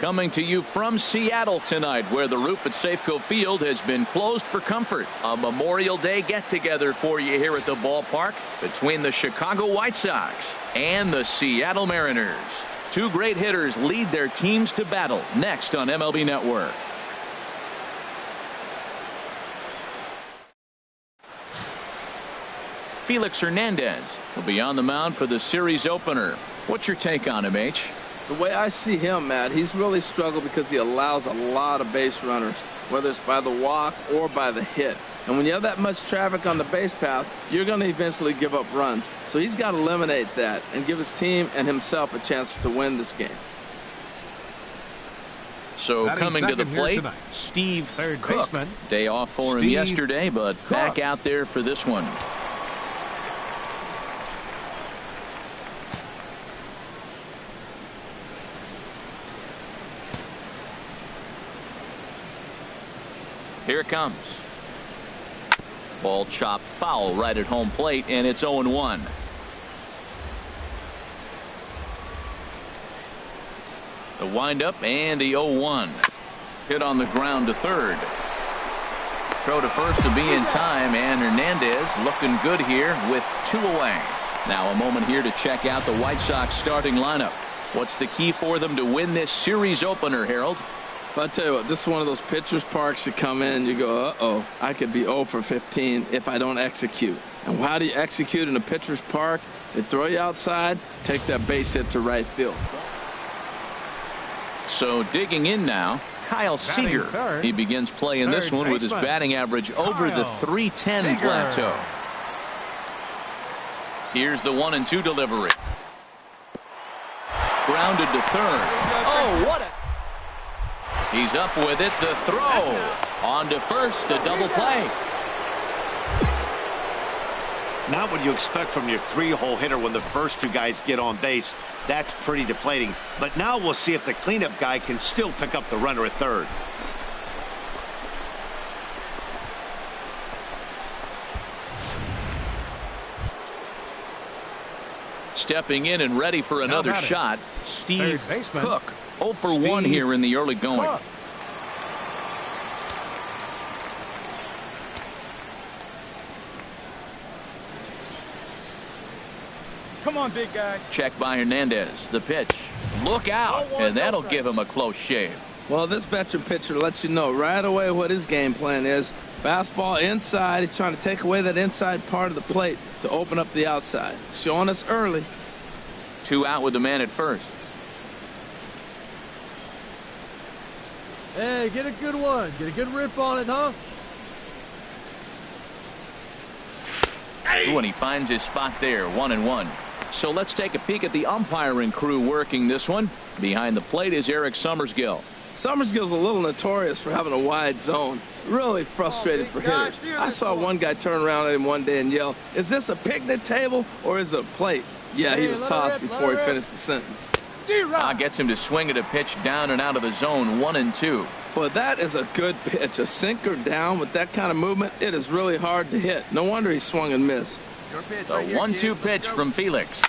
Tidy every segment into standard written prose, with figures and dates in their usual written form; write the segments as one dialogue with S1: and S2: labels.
S1: Coming to you from Seattle tonight, where the roof at Safeco Field has been closed for comfort. A Memorial Day get-together for you here at the ballpark between the Chicago White Sox and the Seattle Mariners. Two great hitters lead their teams to battle next on MLB Network. Felix Hernandez will be on the mound for the series opener. What's your take on him, H?
S2: The way I see him, Matt, he's really struggled because he allows a lot of base runners, whether it's by the walk or by the hit. And when you have that much traffic on the base path, you're going to eventually give up runs. So he's got to eliminate that and give his team and himself a chance to win this game.
S1: So coming to the plate, Steve Cook. Day off for him yesterday, but back out there for this one. Here it comes. Ball chopped foul right at home plate, and it's 0-1. The windup and the 0-1. Hit on the ground to third. Throw to first to be in time, and Hernandez looking good here with 2 away. Now a moment here to check out the White Sox starting lineup. What's the key for them to win this series opener, Harold?
S2: But I'll tell you what, this is one of those pitcher's parks you come in and you go, uh-oh, I could be 0 for 15 if I don't execute. And how do you execute in a pitcher's park? They throw you outside, take that base hit to right field.
S1: So digging in now, Kyle Seager. He begins play in this one with his batting average over the .310 plateau. Here's the 1-2 delivery. Grounded to third. Oh, what a... He's up with it. The throw on to first, a double play.
S3: Not what you expect from your 3-hole hitter when the first 2 guys get on base. That's pretty deflating. But now we'll see if the cleanup guy can still pick up the runner at third.
S1: Stepping in and ready for another shot, Steve Cook. 0 for 1 here in the early going.
S4: Come on, big guy.
S1: Check by Hernandez. The pitch. Look out. And that'll give him a close shave.
S2: Well, this veteran pitcher lets you know right away what his game plan is. Fastball inside. He's trying to take away that inside part of the plate to open up the outside. Showing us early.
S1: 2 out with the man at first.
S4: Hey, get a good one. Get a good rip on it, huh?
S1: Ooh, and he finds his spot there, 1-1. So let's take a peek at the umpiring crew working this one. Behind the plate is Eric Summersgill.
S2: Summersgill's a little notorious for having a wide zone. Really frustrated for hitters. I saw one guy turn around at him one day and yell, "Is this a picnic table or is it a plate?" Yeah, he was tossed before he finished the sentence.
S1: Gets him to swing at a pitch down and out of the zone, 1-2.
S2: Well, that is a good pitch. A sinker down with that kind of movement, it is really hard to hit. No wonder he swung and missed.
S1: The 1-2 pitch from Felix.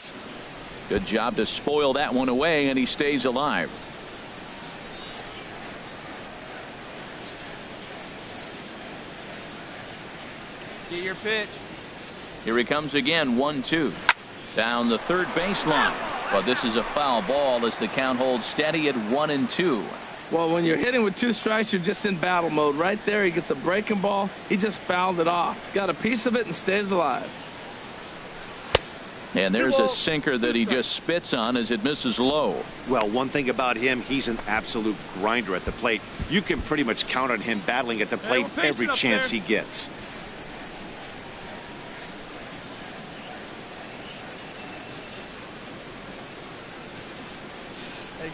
S1: Good job to spoil that one away, and he stays alive.
S4: Get your pitch.
S1: Here he comes again, 1-2. Down the third baseline. But this is a foul ball as the count holds steady at 1-2.
S2: Well, when you're hitting with 2 strikes, you're just in battle mode. Right there, he gets a breaking ball. He just fouled it off. Got a piece of it and stays alive.
S1: And there's a sinker that he just spits on as it misses low.
S3: Well, one thing about him, he's an absolute grinder at the plate. You can pretty much count on him battling at the plate every chance he gets.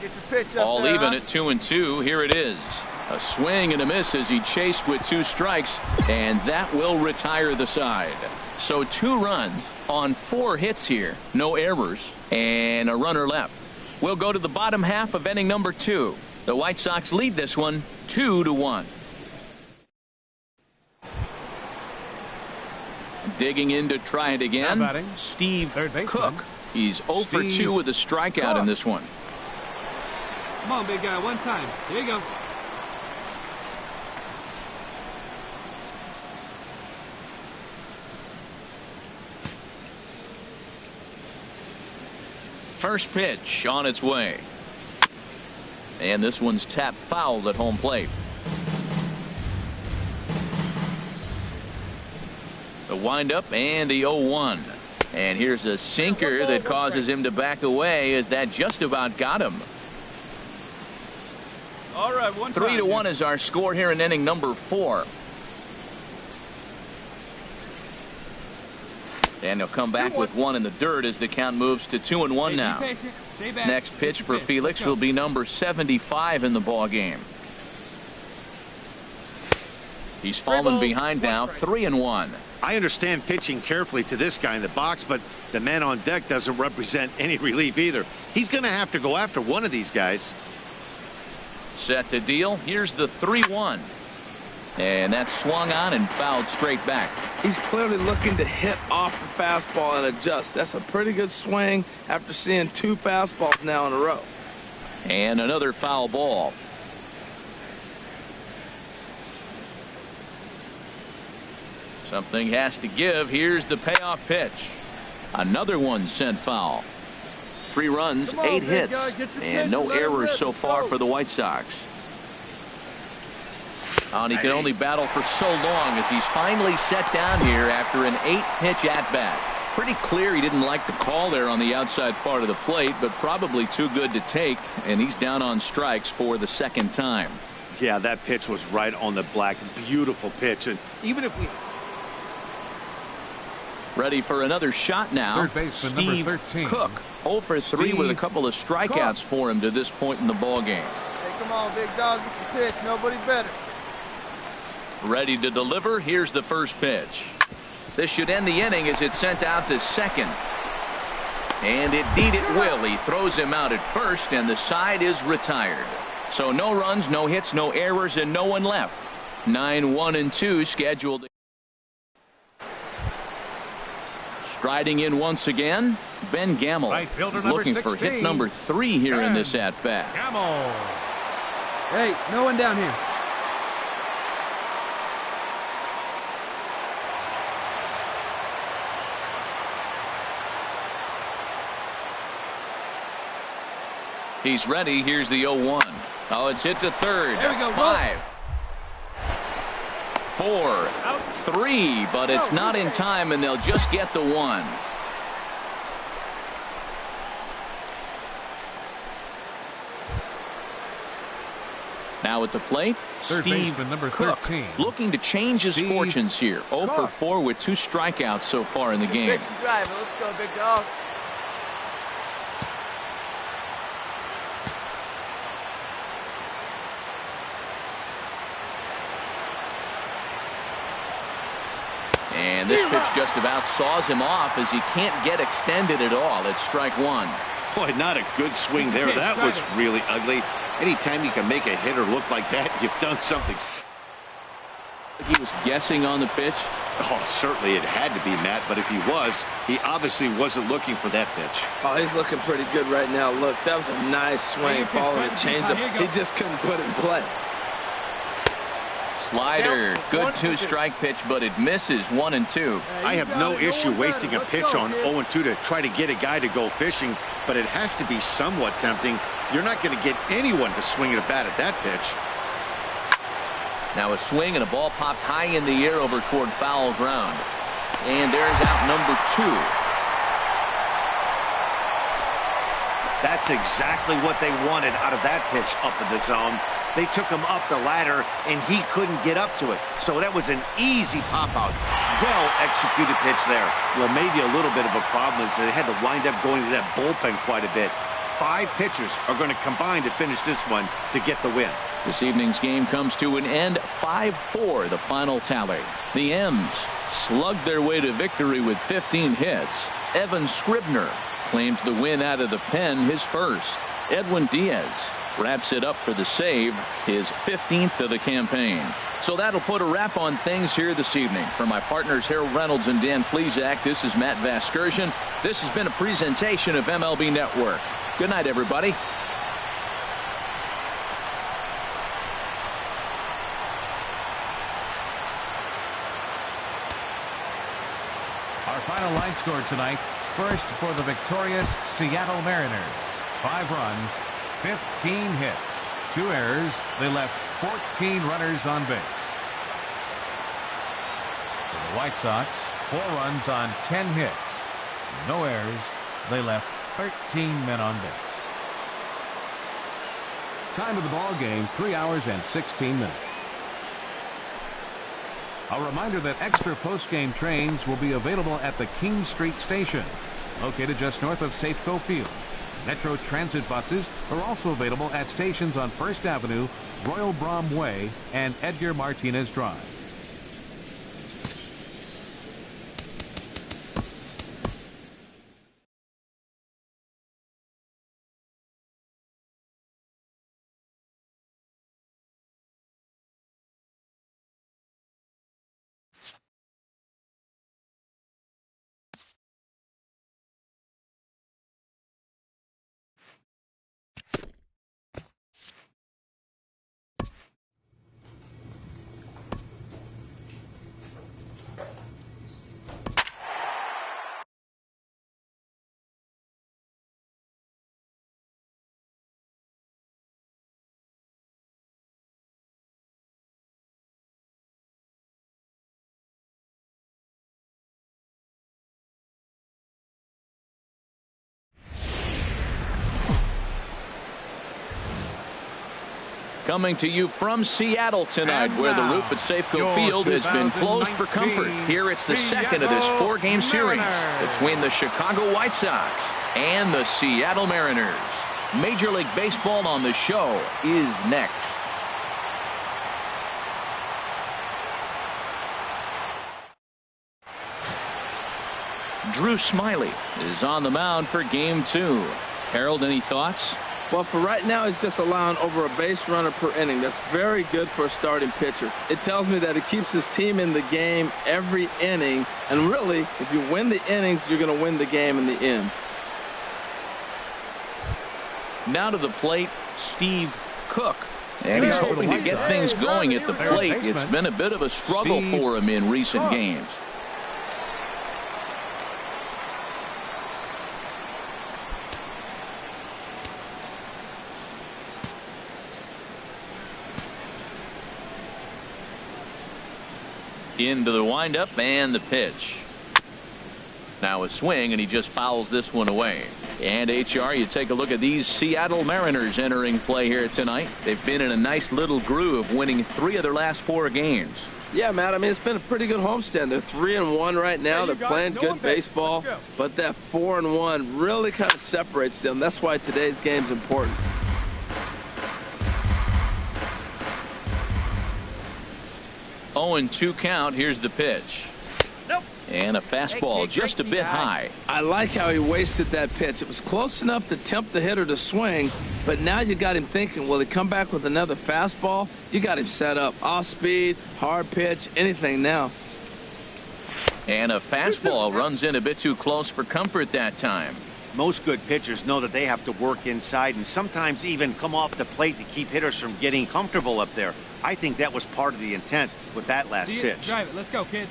S4: Get your pitch up
S1: all
S4: there,
S1: even at 2-2. Here it is. A swing and a miss as he chased with 2 strikes, and that will retire the side. So 2 runs on 4 hits here. No errors and a runner left. We'll go to the bottom half of inning number 2. The White Sox lead this one 2-1. Digging in to try it again. Steve Cook. He's 0 for 2 with a strikeout in this one.
S4: Come on, big guy, one time. Here you go.
S1: First pitch on its way. And this one's tapped foul at home plate. The windup and the 0-1. And here's a sinker that causes him to back away as that just about got him.
S4: All right,
S1: 3-1 is our score here in inning number 4. And he'll come back with one in the dirt as the count moves to 2-1 now. Next pitch for Felix will be number 75 in the ball game. He's fallen behind now, 3-1.
S3: I understand pitching carefully to this guy in the box, but the man on deck doesn't represent any relief either. He's going to have to go after one of these guys.
S1: Set to deal. Here's the 3-1. And that's swung on and fouled straight back.
S2: He's clearly looking to hit off the fastball and adjust. That's a pretty good swing after seeing 2 fastballs now in a row.
S1: And another foul ball. Something has to give. Here's the payoff pitch. Another one sent foul. 3 runs, 8 hits, and no errors so far for the White Sox. And he can only battle for so long as he's finally set down here after an 8-pitch at-bat. Pretty clear he didn't like the call there on the outside part of the plate, but probably too good to take, and he's down on strikes for the second time.
S3: Yeah, that pitch was right on the black. Beautiful pitch. And even if we...
S1: Ready for another shot now. Steve Cook, 0 for 3 with a couple of strikeouts for him to this point in the ball game.
S4: Hey, come on, big dog, get your pitch. Nobody better.
S1: Ready to deliver. Here's the first pitch. This should end the inning as it's sent out to second. And indeed it will. He throws him out at first, and the side is retired. So no runs, no hits, no errors, and no one left. 9-1-2 scheduled. Striding in once again, Ben Gamble. He's looking for hit number 3 here in this at-bat.
S4: Gamble. Hey, no one down here.
S1: He's ready. Here's the 0-1. Oh, it's hit to third.
S4: There we go.
S1: 5, 4, 3, but it's not in time, and they'll just get the 1. Now at the plate, Steve Cook, looking to change his fortunes here. 0 for 4 with 2 strikeouts so far in the game.
S4: Let's go, big dog.
S1: And this pitch just about saws him off as he can't get extended at all. It's strike 1.
S3: Boy, not a good swing there. That was really ugly. Anytime you can make a hitter look like that, you've done something.
S1: He was guessing on the pitch.
S3: Oh, certainly it had to be, Matt, but if he was, he obviously wasn't looking for that pitch.
S2: Oh, he's looking pretty good right now. Look, that was a nice swing following a changeup. He just couldn't put it in play.
S1: Slider, good 2-strike pitch, but it misses 1 and 2.
S3: I have no issue wasting a pitch on 0 and 2 to try to get a guy to go fishing, but it has to be somewhat tempting. You're not going to get anyone to swing at a bat at that pitch. Now a swing and a ball popped high in the air over toward foul ground. And there's out number 2. That's exactly what they wanted out of that pitch up in the zone. They took him up the ladder, and he couldn't get up to it. So that was an easy pop-out. Well-executed pitch there. Well, maybe a little bit of a problem is they had to wind up going to that bullpen quite a bit. 5 pitchers are going to combine to finish this one to get the win.
S1: This evening's game comes to an end. 5-4, the final tally. The M's slugged their way to victory with 15 hits. Evan Scribner claims the win out of the pen, his first. Edwin Diaz wraps it up for the save, his 15th of the campaign. So that'll put a wrap on things here this evening. For my partners Harold Reynolds and Dan Plesac, this is Matt Vasgersian. This has been a presentation of MLB Network. Good night, everybody.
S5: Our final line score tonight. First for the victorious Seattle Mariners. 5 runs, 15 hits, 2 errors. They left 14 runners on base. For the White Sox, 4 runs on 10 hits, no errors. They left 13 men on base. Time of the ball game, 3 hours and 16 minutes. A reminder that extra post-game trains will be available at the King Street Station, located just north of Safeco Field. Metro Transit buses are also available at stations on First Avenue, Royal Brom Way, and Edgar Martinez Drive.
S1: Coming to you from Seattle tonight, where the roof at Safeco Field has been closed for comfort. Here it's the second of this 4-game series between the Chicago White Sox and the Seattle Mariners. Major League Baseball on the show is next. Drew Smyly is on the mound for Game 2. Harold, any thoughts?
S2: Well, for right now, he's just allowing over a base runner per inning. That's very good for a starting pitcher. It tells me that he keeps his team in the game every inning. And really, if you win the innings, you're going to win the game in the end.
S1: Now to the plate, Steve Cook. And he's hoping to get things going at the plate. It's been a bit of a struggle for him in recent games. Into the windup and the pitch. Now a swing, and he just fouls this one away. And HR, you take a look at these Seattle Mariners entering play here tonight. They've been in a nice little groove, winning 3 of their last 4 games.
S2: Yeah, Matt, I mean, it's been a pretty good homestand. They're 3-1 right now. They're playing good baseball, but that 4-1 really kind of separates them. That's why today's game's important.
S1: Oh, and 2 count. Here's the pitch.
S4: Nope.
S1: And a fastball just a bit high.
S2: I like how he wasted that pitch. It was close enough to tempt the hitter to swing, but now you got him thinking, will he come back with another fastball? You got him set up. Off speed, hard pitch, anything now.
S1: And a fastball runs in a bit too close for comfort that time.
S3: Most good pitchers know that they have to work inside and sometimes even come off the plate to keep hitters from getting comfortable up there. I think that was part of the intent with that last pitch.
S4: Drive it. Let's go, kid.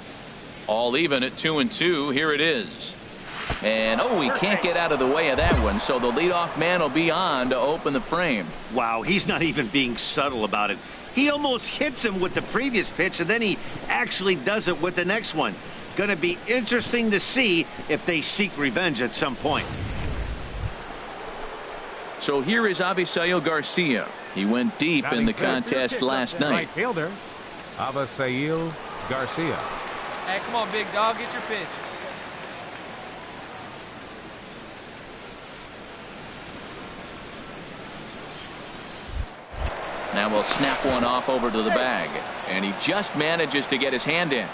S1: All even at 2-2. Here it is. And oh, he can't get out of the way of that one, so the leadoff man will be on to open the frame.
S3: Wow, he's not even being subtle about it. He almost hits him with the previous pitch, and then he actually does it with the next one. Going to be interesting to see if they seek revenge at some point.
S1: So here is Avisail Garcia. He went deep in the contest last night.
S5: Right fielder, Avisail Garcia.
S4: Hey, come on, big dog. Get your pitch.
S1: Now we'll snap one off over to the bag. And he just manages to get his hand in.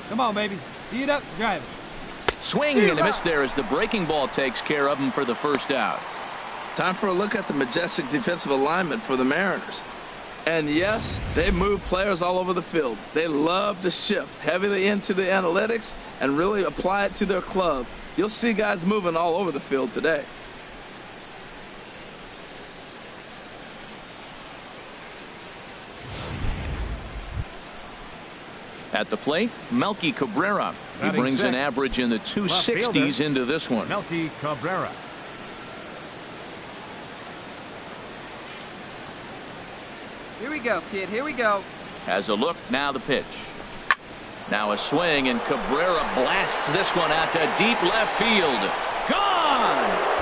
S4: Come on, baby. See it up. Drive it.
S1: Swing and a miss there as the breaking ball takes care of him for the first out.
S2: Time for a look at the majestic defensive alignment for the Mariners. And yes, they move players all over the field. They love to shift heavily into the analytics and really apply it to their club. You'll see guys moving all over the field today.
S1: At the plate, Melky Cabrera. He
S5: Batting
S1: brings an
S5: sixth.
S1: average in the 260s into this one.
S5: Melky Cabrera.
S6: Here we go, kid. Here we go.
S1: Has a look, now the pitch. Now a swing, and Cabrera blasts this one out to deep left field. Gone!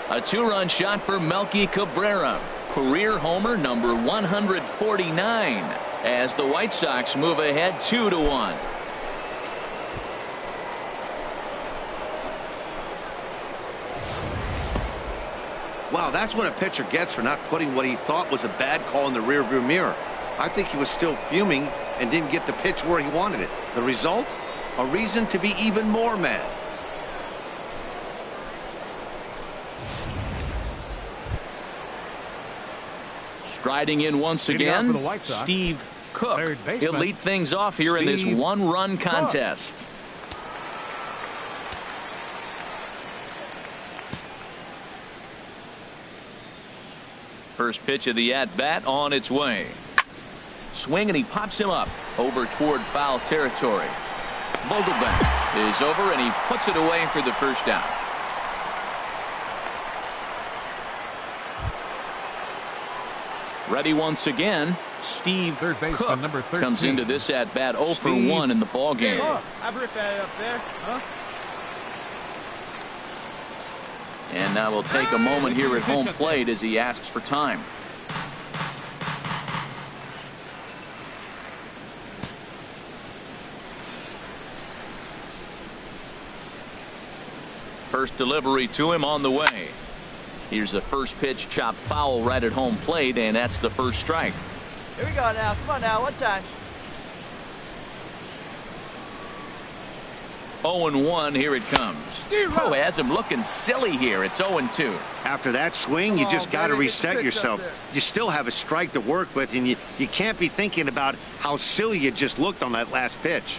S1: A two-run shot for Melky Cabrera. Career homer number 149 as the White Sox move ahead 2-1.
S3: Wow, that's what a pitcher gets for not putting what he thought was a bad call in the rearview mirror. I think he was still fuming and didn't get the pitch where he wanted it. The result? A reason to be even more mad.
S1: Striding in once again, Steve Cook. He'll lead things off here in this one-run contest. First pitch of the at-bat on its way. Swing, and he pops him up over toward foul territory. Vogelbach is over, and he puts it away for the first out. Ready once again, Steve Cook
S5: number 13.
S1: comes into this at-bat 0 for 1 in the ball game.
S6: I've ripped that up there. Huh?
S1: And now we'll take a moment here at home plate as he asks for time. First delivery to him on the way. Here's a first pitch chopped foul right at home plate, and that's the first strike.
S6: Here we go now. Come on now. One time.
S1: 0-1, here it comes. Oh, has him looking silly here. It's 0-2.
S3: After that swing, you just got to reset yourself. You still have a strike to work with, and you can't be thinking about how silly you just looked on that last pitch.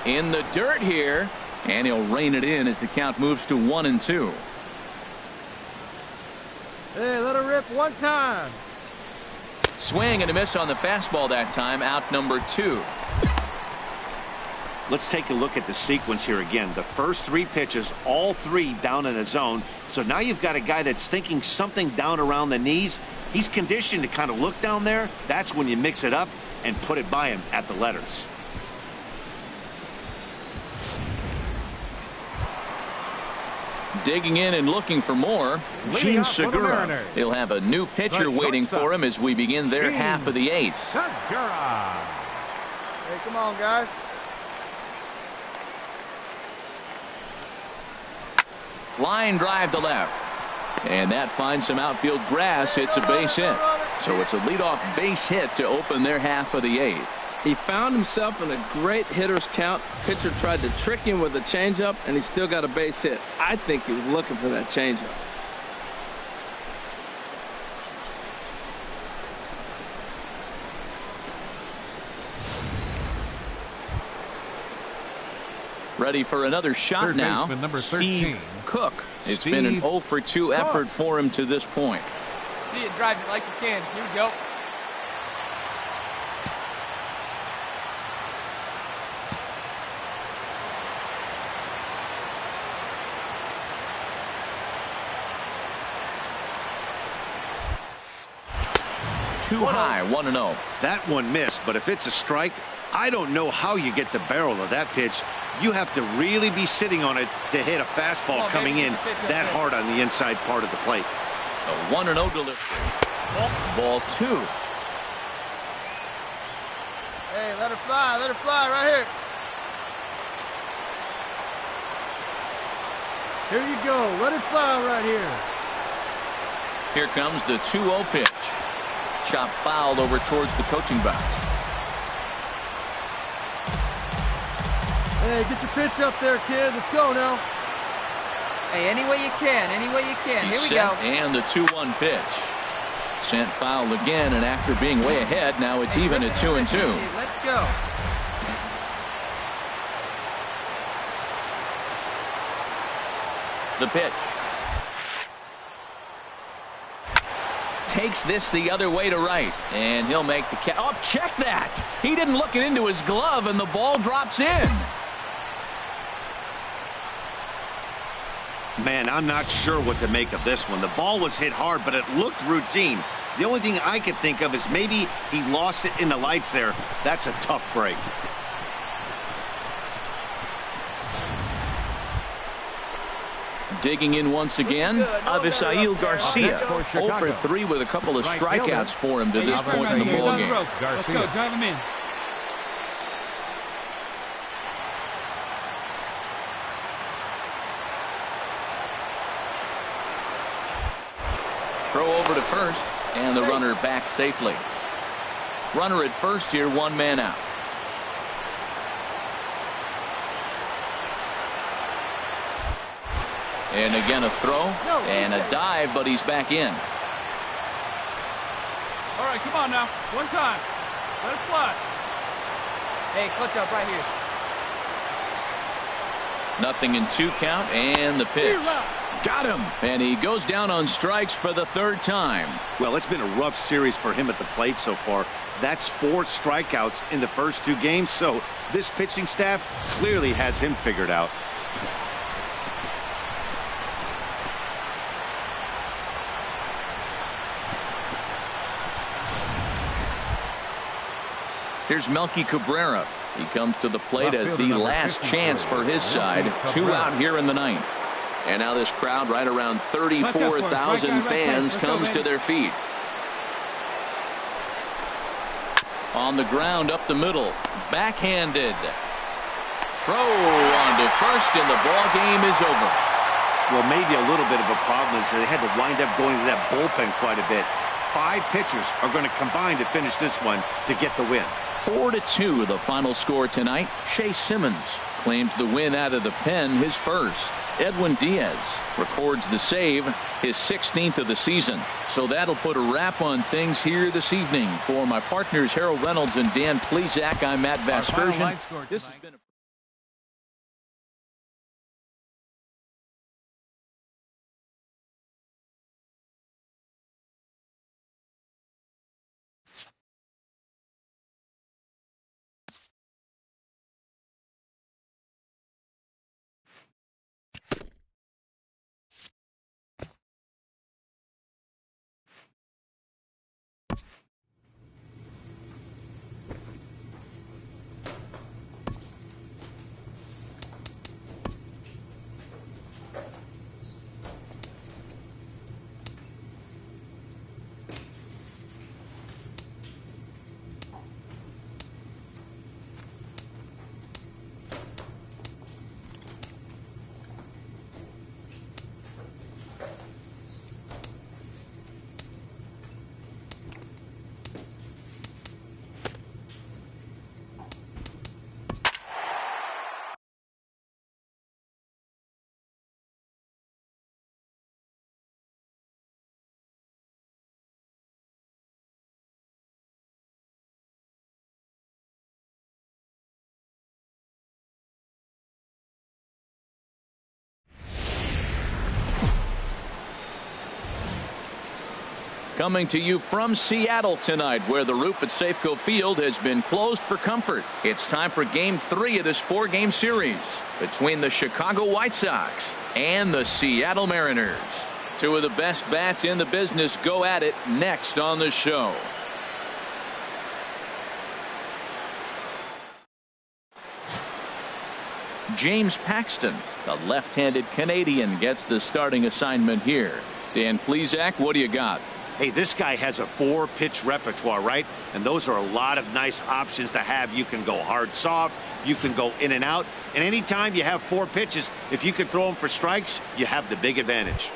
S1: In the dirt here, and he'll rein it in as the count moves to 1-2.
S4: Hey, let her rip one time.
S1: Swing and a miss on the fastball that time. Out number 2.
S3: Let's take a look at the sequence here again. The first 3 pitches, all 3 down in the zone. So now you've got a guy that's thinking something down around the knees. He's conditioned to kind of look down there. That's when you mix it up and put it by him at the letters.
S1: Digging in and looking for more, Gene Segura. He'll have a new pitcher waiting for him as we begin their half of the 8th.
S5: Segura.
S6: Hey, come on, guys.
S1: Line drive to left. And that finds some outfield grass. It's a base hit. So it's a leadoff base hit to open their half of the 8th.
S2: He found himself in a great hitter's count. Pitcher tried to trick him with a changeup, and he still got a base hit. I think he was looking for that changeup.
S1: Ready for another shot
S5: Third
S1: now.
S5: baseman, number
S1: Steve
S5: 13.
S1: Cook. It's been an 0 for 2 effort for him to this point.
S6: See it, drive it like you can. Here we go.
S1: Too high, 1-0.
S3: That one missed, but if it's a strike, I don't know how you get the barrel of that pitch. You have to really be sitting on it to hit a fastball coming in that hard on the inside part of the plate.
S1: The 1-0 delivery. Ball 2.
S6: Hey, let her fly right here.
S4: Here you go. Let it fly right here.
S1: Here comes the 2-0 pitch. Chopped foul over towards the coaching box.
S4: Hey, get your pitch up there, kid. Let's go now.
S6: Hey, any way you can. Any way you can. Here we go.
S1: And the 2-1 pitch. Sent foul again, and after being way ahead, now it's even at 2-2.
S6: Hey, let's go.
S1: The pitch. takes this the other way to right. And he'll make the catch. Oh, check that. He didn't look it into his glove, and the ball drops in.
S3: Man, I'm not sure what to make of this one. The ball was hit hard, but it looked routine. The only thing I can think of is maybe he lost it in the lights there. That's a tough break.
S1: Digging in once again, Avisail Garcia. 0 for 3 with a couple of strikeouts for him to this point in the ballgame.
S4: Let's go, drive him in.
S1: Throw over to first, and the runner back safely. Runner at first here, 1 man out. And again a throw and a dive, but he's back in.
S4: All right, come on now. One time. Let it fly.
S6: Hey, clutch up right here.
S1: Nothing in 2 count, and the pitch. Got him. And he goes down on strikes for the 3rd time.
S3: Well, it's been a rough series for him at the plate so far. That's 4 strikeouts in the first 2 games, so this pitching staff clearly has him figured out.
S1: Here's Melky Cabrera. He comes to the plate as the last chance for his side. 2 out here in the 9th. And now this crowd, right around 34,000 fans, comes to their feet. On the ground up the middle. Backhanded. Throw on to first, and the ball game is over.
S3: Well, maybe a little bit of a problem is they had to wind up going to that bullpen quite a bit. 5 pitchers are going to combine to finish this one to get the win.
S1: 4-2 the final score tonight. Shea Simmons claims the win out of the pen, his first. Edwin Diaz records the save, his 16th of the season. So that'll put a wrap on things here this evening. For my partners Harold Reynolds and Dan Plesac, I'm Matt Vasgersian. This has been a Coming to you from Seattle tonight, where the roof at Safeco Field has been closed for comfort. It's time for Game 3 of this 4-game series between the Chicago White Sox and the Seattle Mariners. 2 of the best bats in the business go at it next on the show. James Paxton, the left-handed Canadian, gets the starting assignment here. Dan Plesac, what do you got?
S3: Hey, this guy has a 4-pitch repertoire, right? And those are a lot of nice options to have. You can go hard, soft. You can go in and out. And anytime you have 4 pitches, if you can throw them for strikes, you have the big advantage.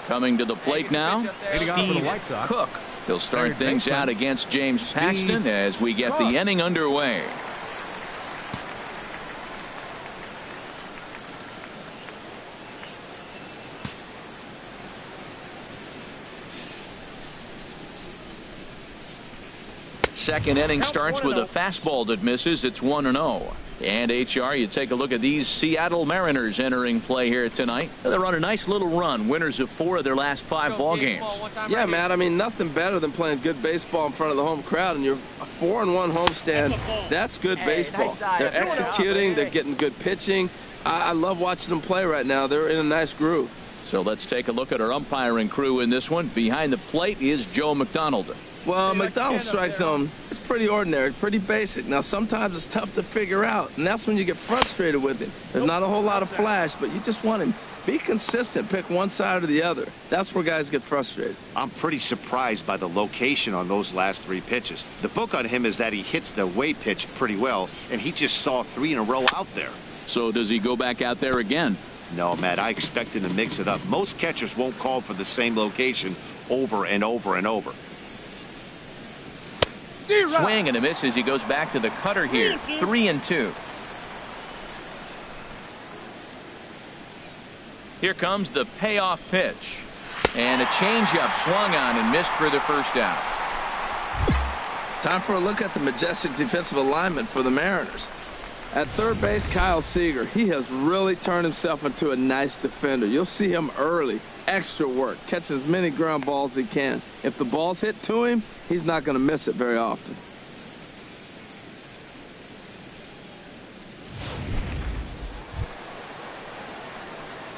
S1: Coming to the plate now, Steve Cook. He'll start things out against James Paxton as we get the inning underway. Second inning starts with a fastball that misses. It's 1-0. And HR, you take a look at these Seattle Mariners entering play here tonight. They're on a nice little run, winners of 4 of their last 5 ball games.
S2: Yeah, Matt, I mean, nothing better than playing good baseball in front of the home crowd, and you're a 4-1 homestand. That's good baseball. They're executing, they're getting good pitching. I love watching them play right now. They're in a nice groove.
S1: So let's take a look at our umpiring crew in this one. Behind the plate is Joe McDonald.
S2: Well, McDonald's strike zone, it's pretty ordinary, pretty basic. Now, sometimes it's tough to figure out, and that's when you get frustrated with him. There's not a whole lot of flash, but you just want him. Be consistent. Pick one side or the other. That's where guys get frustrated.
S3: I'm pretty surprised by the location on those last 3 pitches. The book on him is that he hits the away pitch pretty well, and he just saw 3 in a row out there.
S1: So does he go back out there again?
S3: No, Matt, I expect him to mix it up. Most catchers won't call for the same location over and over and over.
S1: Swing and a miss as he goes back to the cutter here. 3-2. Here comes the payoff pitch. And a changeup swung on and missed for the first out.
S2: Time for a look at the majestic defensive alignment for the Mariners. At third base, Kyle Seager. He has really turned himself into a nice defender. You'll see him early. Extra work. Catch as many ground balls as he can. If the ball's hit to him, he's not going to miss it very often.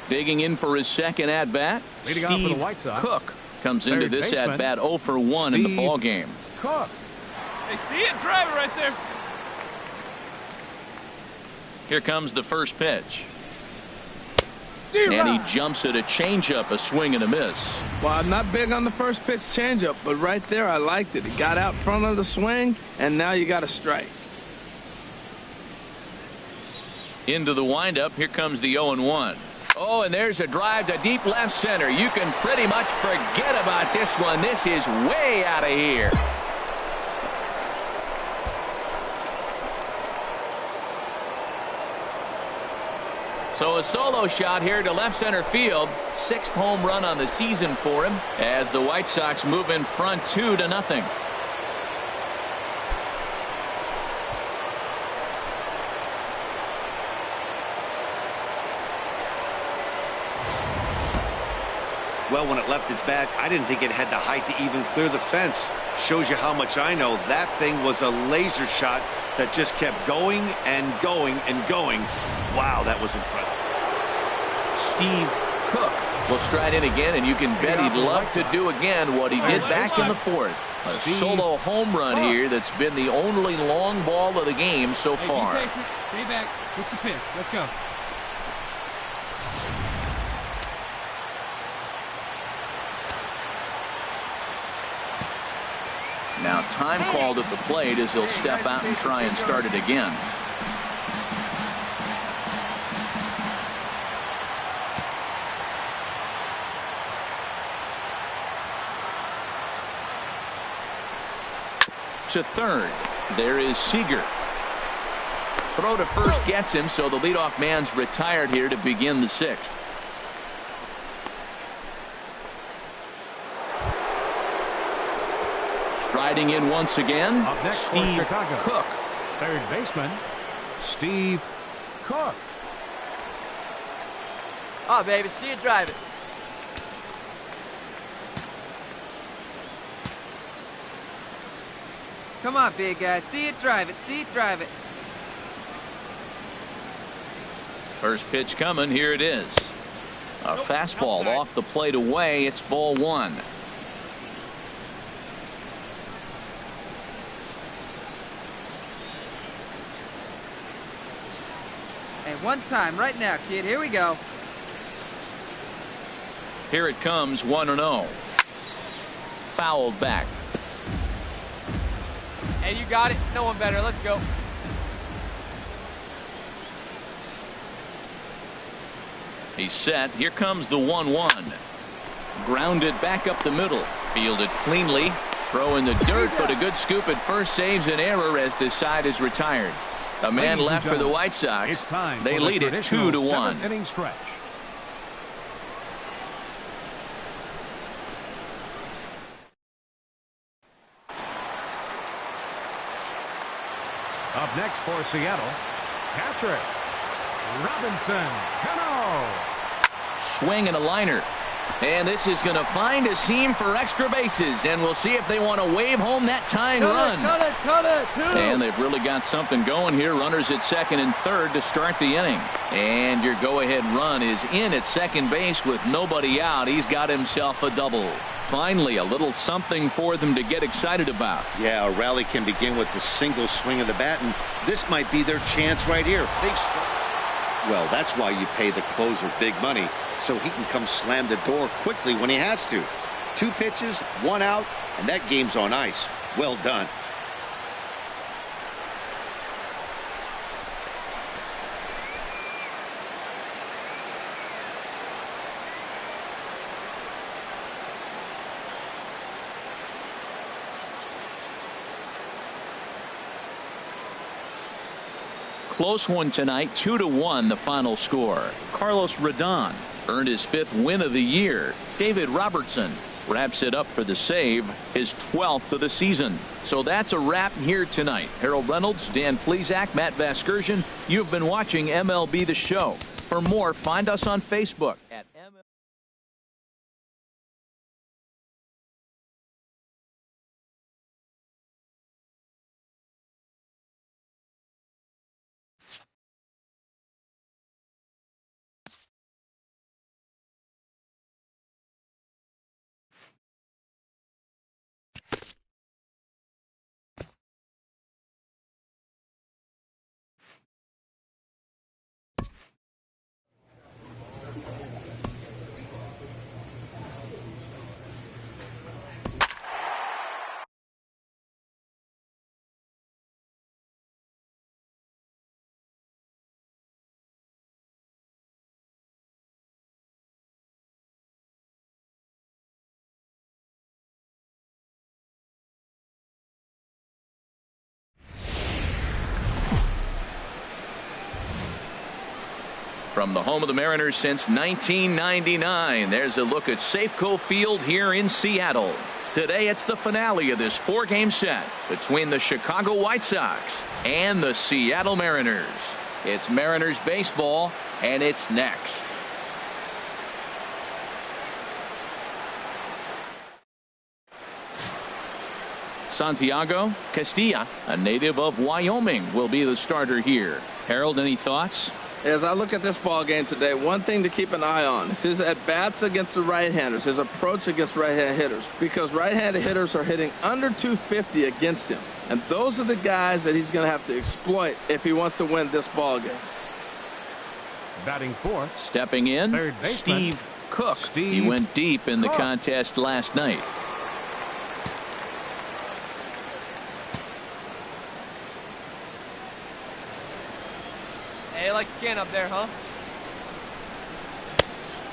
S1: Digging in for his second at-bat, Steve Cook comes into this at-bat 0 for 1 in the ball game.
S4: Cook. Hey, see it? Drive it right there.
S1: Here comes the first pitch. And he jumps at a changeup, a swing and a miss.
S2: Well, I'm not big on the first pitch changeup, but right there I liked it. It got out front of the swing, and now you got a strike.
S1: Into the windup, here comes the 0-1. Oh, and there's a drive to deep left center. You can pretty much forget about this one. This is way out of here. So a solo shot here to left center field. 6th home run on the season for him as the White Sox move in front 2-0.
S3: Well, when it left its bat, I didn't think it had the height to even clear the fence. Shows you how much I know. That thing was a laser shot that just kept going and going and going. Wow, that was impressive.
S1: Steve Cook will stride in again, and you can bet he'd love to do again what he did back in the 4th. A solo home run here that's been the only long ball of the game so far.
S4: Be patient. Stay back. Get your pitch. Let's go.
S1: Now time called at the plate as he'll step out and try and start it again. To third. There is Seager. Throw to first gets him, so the leadoff man's retired here to begin the 6th. Striding in once again,
S5: Up next
S1: Steve Cook.
S5: Third baseman, Steve Cook.
S6: Oh, baby, see it, drive it. Come on, big guy. See it, drive it. See it, drive it.
S1: First pitch coming. Here it is. A fastball off the plate away. It's ball 1.
S6: Hey, one time right now, kid. Here we go.
S1: Here it comes, 1-0. Fouled back.
S6: Hey, you got it. No one better. Let's go.
S1: He's set. Here comes the 1-1. Grounded back up the middle. Fielded cleanly. Throw in the dirt, but a good scoop at first saves an error as this side is retired. A man left for the White Sox. They lead it 2-1.
S5: Inning stretch. Up next for Seattle, Catcher, Robinson Cano.
S1: Swing and a liner. And this is going to find a seam for extra bases. And we'll see if they want to wave home that tying run.
S2: Cut it, two.
S1: And they've really got something going here. Runners at second and third to start the inning. And your go-ahead run is in at second base with nobody out. He's got himself a double. Finally, a little something for them to get excited about.
S3: Yeah, a rally can begin with the single swing of the bat, and this might be their chance right here. Well, that's why you pay the closer big money, so he can come slam the door quickly when he has to. 2 pitches, 1 out, and that game's on ice. Well done.
S1: Close one tonight, 2-1 the final score. Carlos Rodon earned his 5th win of the year. David Robertson wraps it up for the save, his 12th of the season. So that's a wrap here tonight. Harold Reynolds, Dan Plesac, Matt Vasgersian. You've been watching MLB The Show. For more, find us on Facebook at MLB. From the home of the Mariners since 1999, there's a look at Safeco Field here in Seattle. Today it's the finale of this 4-game set between the Chicago White Sox and the Seattle Mariners. It's Mariners baseball, and it's next. Santiago Castilla, a native of Wyoming, will be the starter here. Harold, any thoughts?
S2: As I look at this ball game today, one thing to keep an eye on is his at-bats against the right-handers, his approach against right-handed hitters, because right-handed hitters are hitting under 250 against him. And those are the guys that he's going to have to exploit if he wants to win this ball game.
S5: Batting fourth.
S1: Stepping in, Steve Cook. He went deep in the contest last night.
S6: Hey, like you can up there, huh?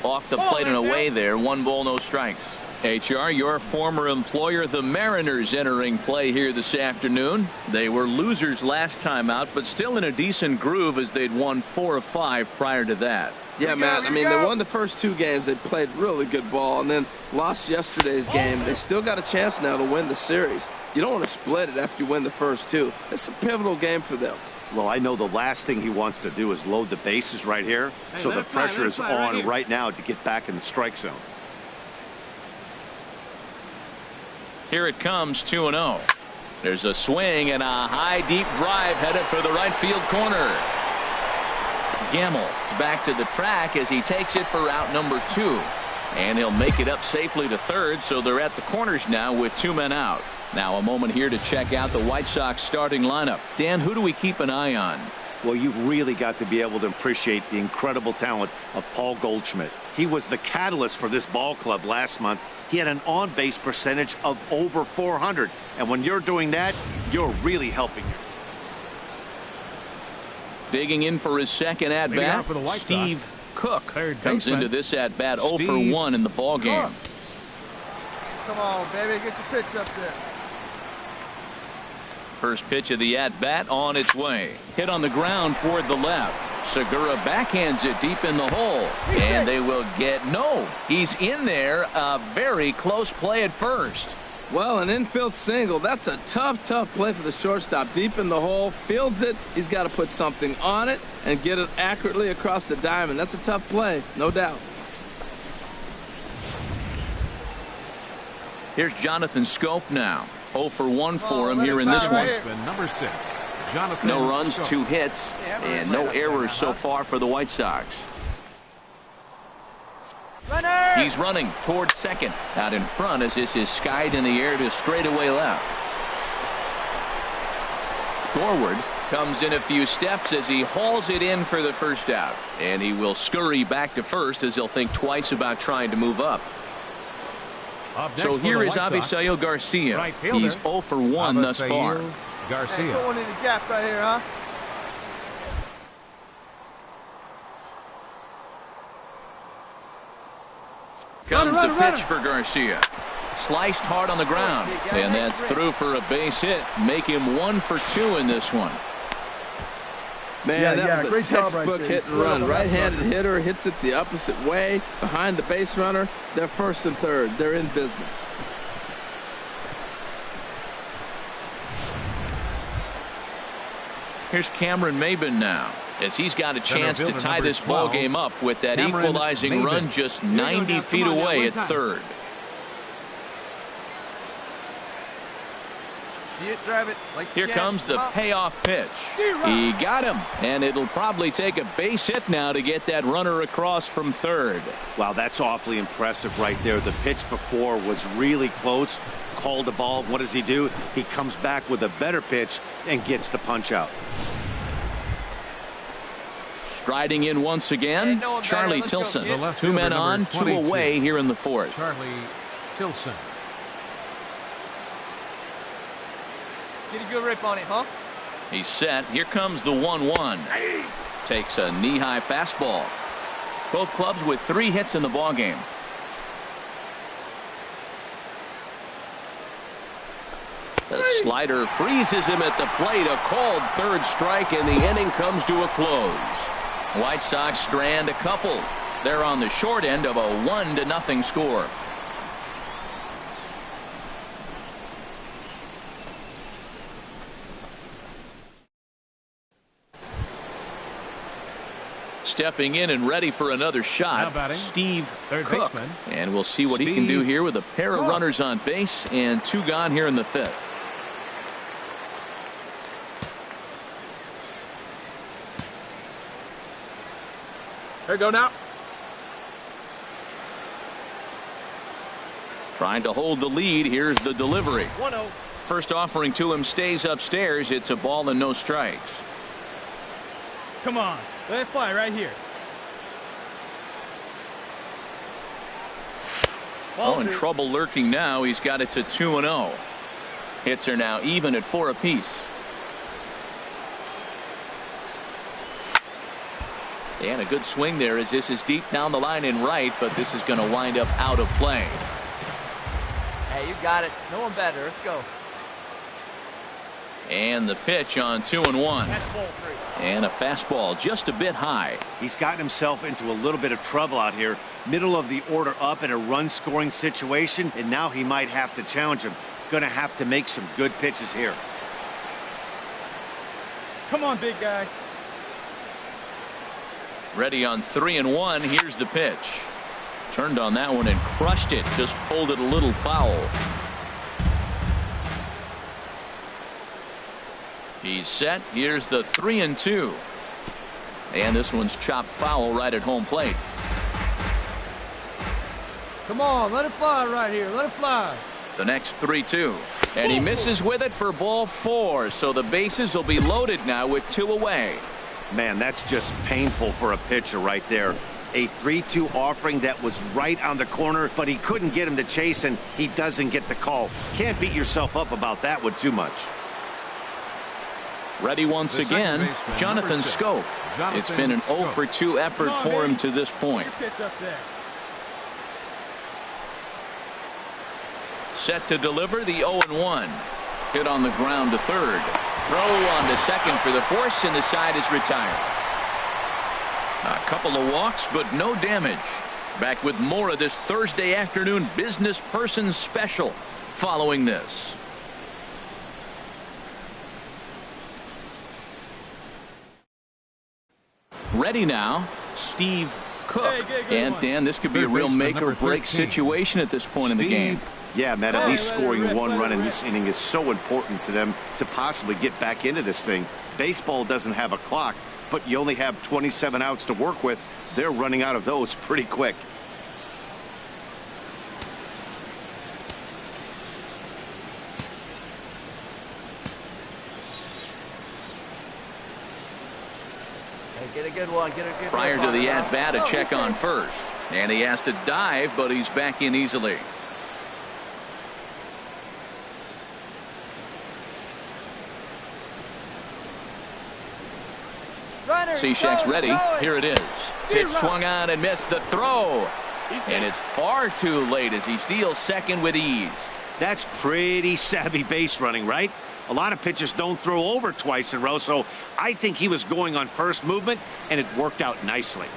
S1: Off the plate and away there. 1 ball, no strikes. HR, your former employer, the Mariners, entering play here this afternoon. They were losers last time out, but still in a decent groove as they'd won 4 of 5 prior to that.
S2: Yeah, Matt, I mean, they won the first 2 games. They played really good ball and then lost yesterday's game. They still got a chance now to win the series. You don't want to split it after you win the first 2. It's a pivotal game for them.
S3: Well, I know the last thing he wants to do is load the bases right here, so the pressure is on right now to get back in the strike zone.
S1: Here it comes, 2-0. There's a swing and a high, deep drive headed for the right field corner. Gamble is back to the track as he takes it for out number 2. And he'll make it up safely to third, so they're at the corners now with 2 men out. Now a moment here to check out the White Sox starting lineup. Dan, who do we keep an eye on?
S3: Well, you've really got to be able to appreciate the incredible talent of Paul Goldschmidt. He was the catalyst for this ball club last month. He had an on-base percentage of over 400. And when you're doing that, you're really helping you.
S1: Digging in for his second at-bat, Steve Cook comes into this at-bat 0 for 1 in the ball game.
S7: Come on, baby, get your pitch up there.
S1: First pitch of the at-bat on its way. Hit on the ground toward the left. Segura backhands it deep in the hole. And they will get no. He's in there. A very close play at first.
S2: Well, an infield single, that's a tough play for the shortstop. Deep in the hole, fields it. He's got to put something on it and get it accurately across the diamond. That's a tough play, no doubt.
S1: Here's Jonathan Scope now. 0 for 1 for him here in this one.
S5: Number 6, Jonathan
S1: No runs,
S5: Scope.
S1: 2 hits, and no errors so far for the White Sox.
S6: Runner!
S1: He's running towards second. Out in front as this is skied in the air to straightaway left. Forward comes in a few steps as he hauls it in for the first out. And he will scurry back to first as he'll think twice about trying to move up. So here is Avisail Garcia.
S5: Right
S1: He's 0 for 1 thus far.
S7: Hey,
S5: Garcia.
S7: put one in the gap right here, huh?
S1: Comes the pitch for Garcia. Sliced hard on the ground. And that's through for a base hit. Make him 1 for 2 in this one.
S2: Man, that was a
S7: great job
S2: textbook
S7: right there.
S2: hit and run. Right-handed hitter hits it the opposite way. Behind the base runner, they're first and third. They're in business.
S1: Here's Cameron Maben now, as he's got a chance to tie this ball game up with that
S5: Cameron
S1: equalizing
S5: Maben.
S1: run just 90 feet away at third.
S7: See it, drive it. Like
S1: Here comes the payoff pitch. He got him, and it'll probably take a base hit now to get that runner across from third.
S3: Wow, that's awfully impressive right there. The pitch before was really close. Called the ball. What does he do? He comes back with a better pitch and gets the punch out.
S1: Striding in once again, Charlie Tilson. 2 men on, 2 away here in the fourth.
S5: Charlie Tilson.
S6: Get a good rip on it, huh?
S1: He's set. Here comes the 1-1. Takes a knee-high fastball. Both clubs with 3 hits in the ballgame. The slider freezes him at the plate. A called third strike, and the inning comes to a close. White Sox strand a couple. They're on the short end of a 1-0 score. Stepping in and ready for another shot, Steve Cook. And we'll see what he can do here with a pair of runners on base and 2 gone here in the 5th.
S2: Here we go now.
S1: Trying to hold the lead. Here's the delivery.
S6: 1-0.
S1: First offering to him stays upstairs. It's a ball and no strikes.
S4: Come on. Let it fly right here.
S1: Oh, in trouble lurking now. He's got it to 2-0. Hits are now even at 4 apiece. And a good swing there as this is deep down the line in right, but this is going to wind up out of play.
S6: Hey, you got it. No one better. Let's go.
S1: And the pitch on 2-1. And a fastball just a bit high.
S3: He's gotten himself into a little bit of trouble out here. Middle of the order up in a run-scoring situation, and now he might have to challenge him. Going to have to make some good pitches here.
S4: Come on, big guy.
S1: Ready on 3-1. Here's the pitch. Turned on that one and crushed it. Just pulled it a little foul. He's set. Here's the 3-2. And this one's chopped foul right at home plate.
S7: Come on, let it fly right here. Let it fly.
S1: The next 3-2. And he misses with it for ball 4. So the bases will be loaded now with 2 away.
S3: Man, that's just painful for a pitcher right there. A 3-2 offering that was right on the corner, but he couldn't get him to chase, and he doesn't get the call. Can't beat yourself up about that one too much.
S1: Ready once again, Jonathan Scope. It's been an 0 for 2 effort for him to this point. Set to deliver the 0-1. Hit on the ground to third. Throw on to second for the force, and the side is retired. A couple of walks, but no damage. Back with more of this Thursday afternoon business person special following this. Ready now, Steve Cook. And Dan, this could be a real make or break situation at this point in the game.
S3: Yeah, Matt, at least scoring one run in this inning is so important to them to possibly get back into this thing. Baseball doesn't have a clock, but you only have 27 outs to work with. They're running out of those pretty quick.
S6: Get a good one. Get a good
S1: Prior
S6: one.
S1: to the at-bat, a check on first. And he has to dive, but he's back in easily. Cishek's ready. Here it is. Pitch swung on and missed the throw. And it's far too late as he steals second with ease.
S3: That's pretty savvy base running, right? A lot of pitchers don't throw over twice in a row, so I think he was going on first movement, and it worked out nicely.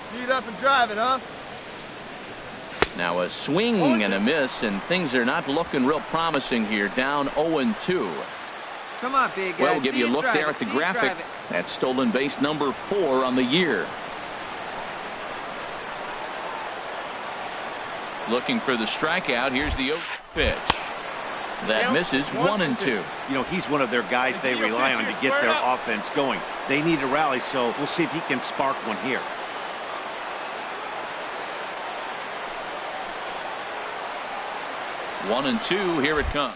S7: Speed up and drive it, huh?
S1: Now a swing and a miss, and things are not looking real promising here. Down 0-2.
S6: Come on, big guy.
S1: Well, we'll give you a look there at the graphic. That's stolen base number 4 on the year. Looking for the strikeout. Here's the pitch. That misses 1-2.
S3: You know, he's one of their guys they rely on to get their offense going. They need a rally, so we'll see if he can spark one here.
S1: One and two. Here it comes.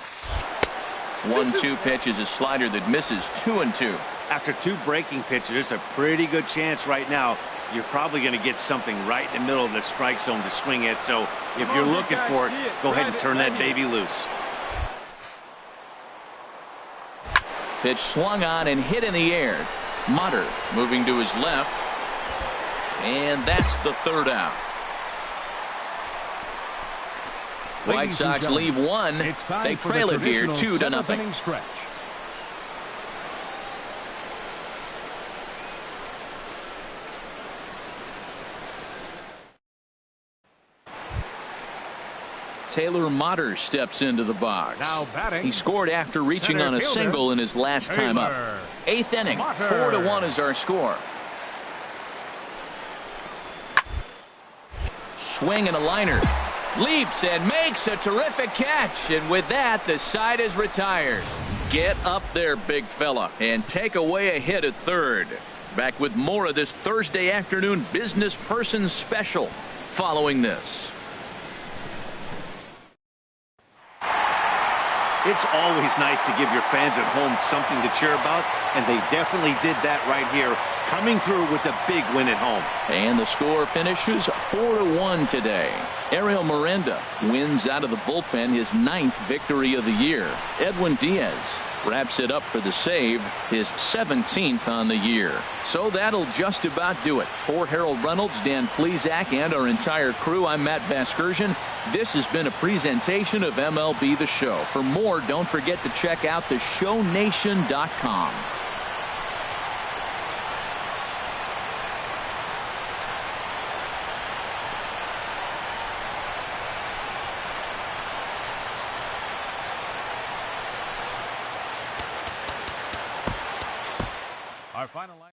S1: 1-2 pitch is a slider that misses 2-2.
S3: After 2 breaking pitches, there's a pretty good chance right now you're probably going to get something right in the middle of the strike zone to swing at. So if you're looking for it, go ahead and turn that baby loose.
S1: Pitch swung on and hit in the air. Mutter moving to his left. And that's the 3rd out. White Sox leave 1. They trail it here 2-0.
S5: Stretch.
S1: Taylor Motter steps into the box.
S5: Now batting.
S1: He scored after reaching on a single in his last time up. 8th inning. 4-1 is our score. Swing and a liner. Leaps and makes a terrific catch. And with that, the side is retired. Get up there, big fella, and take away a hit at third. Back with more of this Thursday afternoon business person special following this.
S3: It's always nice to give your fans at home something to cheer about, and they definitely did that right here, coming through with a big win at home.
S1: And the score finishes 4-1 today. Ariel Miranda wins out of the bullpen his 9th victory of the year. Edwin Diaz wraps it up for the save, his 17th on the year. So that'll just about do it. For Harold Reynolds, Dan Plesac, and our entire crew, I'm Matt Vasgersian. This has been a presentation of MLB The Show. For more, don't forget to check out theshownation.com.
S5: Our final line.